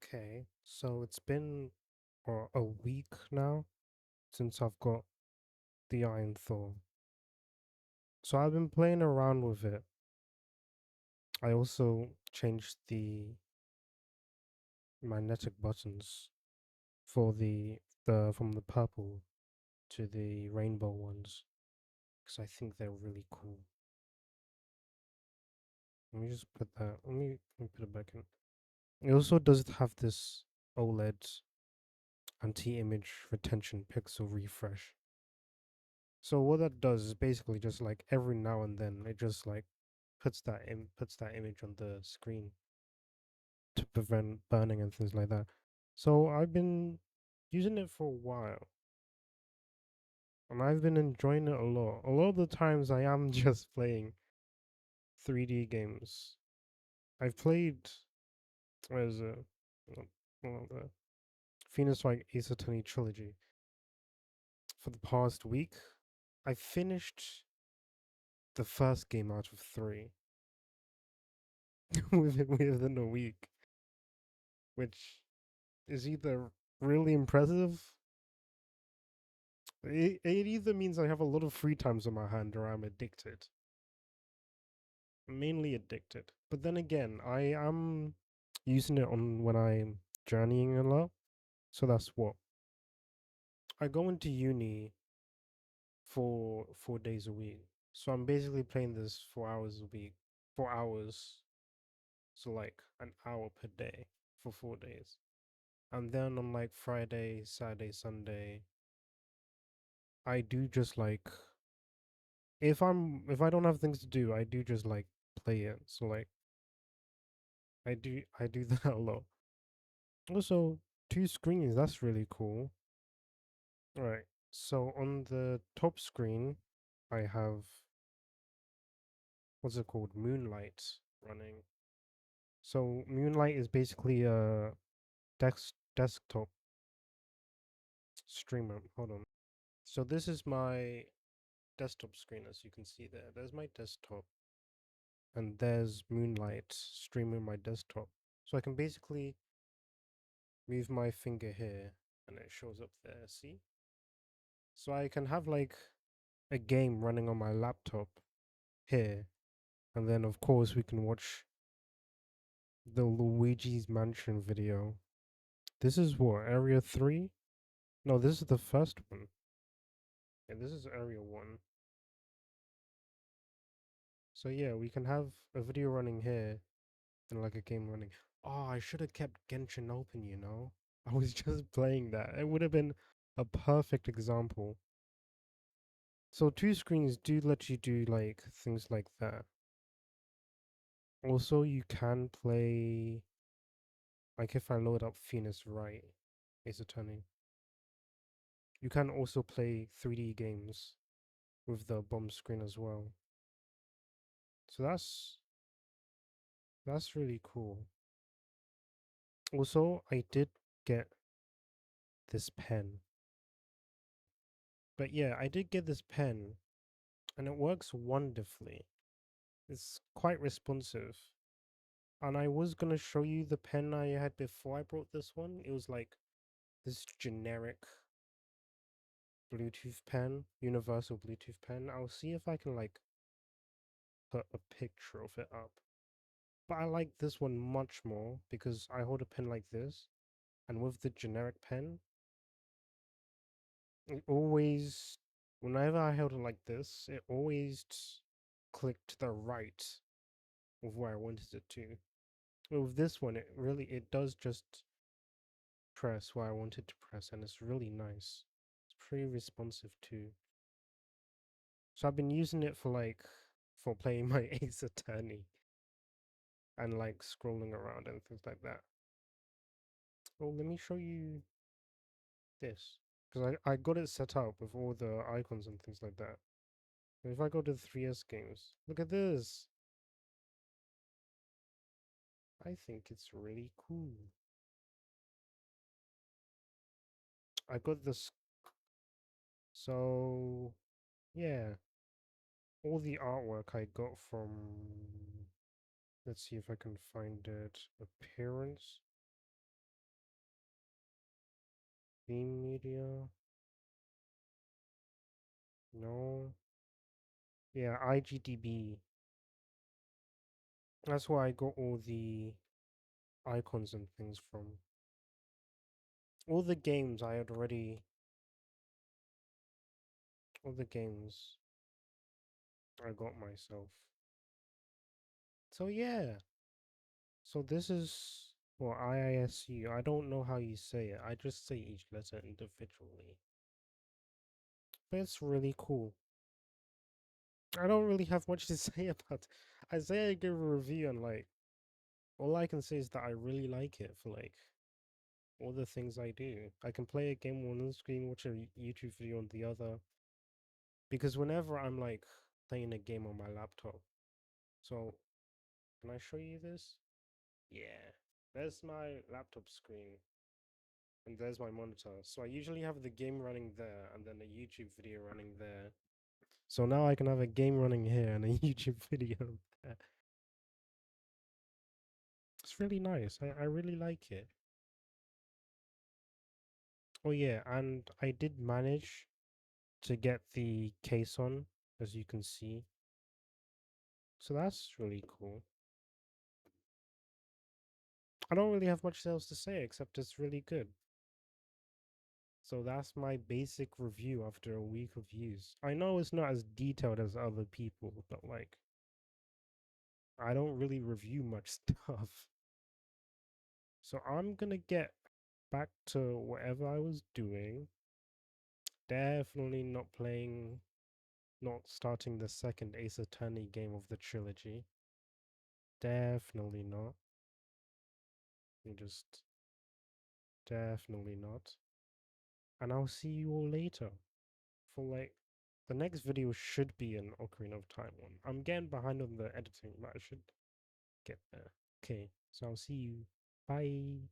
Okay, so it's been a week now since I've got the AYN Thor. So I've been playing around with it. I also changed the magnetic buttons for the from the purple to the rainbow ones because I think they're really cool. Let me just put that. Let me put it back in. It also does have this OLED anti-image retention pixel refresh. So what that does is basically just like every now and then it just like puts that image on the screen to prevent burning and things like that. So I've been using it for a while and I've been enjoying it a lot. A lot of the times I am just playing 3D games. I've played what is it? The Phoenix Wright Ace Attorney trilogy for the past week. I finished the first game out of three within a week, which is either really impressive. It either means I have a lot of free times on my hand or I'm addicted. Mainly addicted. But then again, I am using it on when I'm journeying a lot. So that's what. I go into uni for 4 days a week. So I'm basically playing this 4 hours a week. 4 hours. So like an hour per day for 4 days. And then on like Friday, Saturday, Sunday, I do just like if I don't have things to do, I do just like play it. So like I do that a lot. Also, two screens, that's really cool. Right. So on the top screen, I have what's it called? Moonlight running. So Moonlight is basically a desktop streamer. Hold on. So this is my desktop screen as you can see there. There's my desktop and there's Moonlight streaming my desktop. So I can basically move my finger here and it shows up there, see? So I can have like a game running on my laptop here, and then of course we can watch the Luigi's Mansion video. This is what, Area 3? No, this is the first one. Yeah, this is Area 1. So yeah, we can have a video running here and like a game running. Oh, I should have kept Genshin open, you know? I was just playing that. It would have been a perfect example. So two screens do let you do like things like that. Also, you can play like if I load up Phoenix Wright, Ace Attorney, you can also play 3D games with the bomb screen as well. So that's really cool. Also, I did get this pen. But yeah, I did get this pen and it works wonderfully. It's quite responsive. And I was gonna show you the pen I had before I brought this one. It was like this generic Bluetooth pen, universal Bluetooth pen. I'll see if I can like put a picture of it up. But I like this one much more because I hold a pen like this, and with the generic pen, it always, whenever I held it like this, it always clicked to the right of where I wanted it to. But with this one, it does just press where I wanted to press, and it's really nice. It's pretty responsive too. So I've been using it for playing my Ace Attorney and like scrolling around and things like that. Oh, let me show you this because I got it set up with all the icons and things like that. If I go to the 3S games, look at this. I think it's really cool. I got this. So, yeah, all the artwork I got from. Let's see if I can find it. Appearance. Beam Media. No. Yeah, IGDB. That's where I got all the icons and things from. All the games I had already. All the games I got myself. So yeah. So this is well IISU. I don't know how you say it. I just say each letter individually. But it's really cool. I don't really have much to say about it. I say I give a review and like all I can say is that I really like it for like all the things I do. I can play a game on one screen, watch a YouTube video on the other. Because whenever I'm like playing a game on my laptop, so can I show you this? Yeah. There's my laptop screen and there's my monitor. So I usually have the game running there and then a YouTube video running there. So now I can have a game running here and a YouTube video there. It's really nice. I really like it. Oh yeah, and I did manage to get the case on, as you can see. So that's really cool. I don't really have much else to say except it's really good. So that's my basic review after a week of use. I know it's not as detailed as other people, but like I don't really review much stuff. So I'm gonna get back to whatever I was doing. Definitely not playing, not starting the second Ace Attorney game of the trilogy. Definitely not. You just definitely not. And I'll see you all later for like the next video should be an Ocarina of Time one. I'm getting behind on the editing, but I should get there. Okay, so I'll see you. Bye.